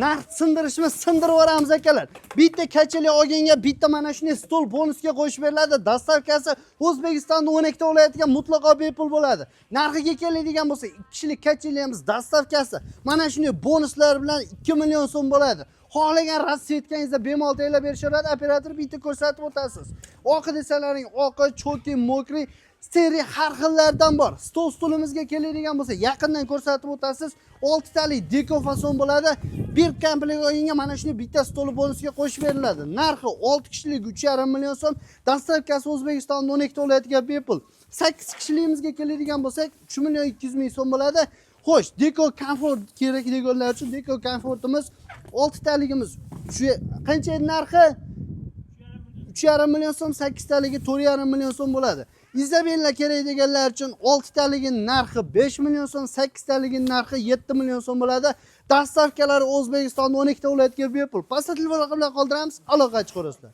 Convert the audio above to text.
Narx sindirishimiz sindirib yuboramiz akalar. Bitta kachali olganga bitta mana shunday stol bonusga qo'shib beriladi. Dastavkasi O'zbekistonning 12 ta viloyatiga mutlaqo bepul bo'ladi. Narxiga keladigan bo'lsa, 2 kishilik kachaliyamiz dastavkasi mana shunday bonuslar bilan 2 million so'm bo'ladi. Xohlagan rassetkangizda bemalol tayyorlab berishadi. Operator bitta ko'rsatib o'tasiz. Oqi desalaring, oqi, cho'ki, mokri seriya har xillardan bor. Stolimizga keladigan bo'lsa, yaqindan ko'rsatib o'tasiz. 6 talik deko fason bo'ladi. Bir komplekt o'yinga mana shuni bitta stol bonusga qo'shib beriladi. Narxi 6 kishilik 3,5 million so'm, dastavkasi O'zbekistonning 12 ta viloyatiga bepul. 8 kishiligimizga keladigan bo'lsak, 3 million 200 ming so'm bo'ladi. Xo'sh, deko komfort kerak deganlar uchun deko komfortimiz 6 taligimiz. Shu qancha edi narxi? 3,5 million so'm, 8 taligi 4,5 million so'm bo'ladi. Izabella kerak deganlar uchun 6 taligining narxi 5 million so'm, 8 taligining narxi 7 million so'm bo'ladi. Dastavkalari O'zbekistonning 12 ta viloyatiga bepul. Pastda telefon raqamlarini qoldiramiz, aloqa chiqarasizlar.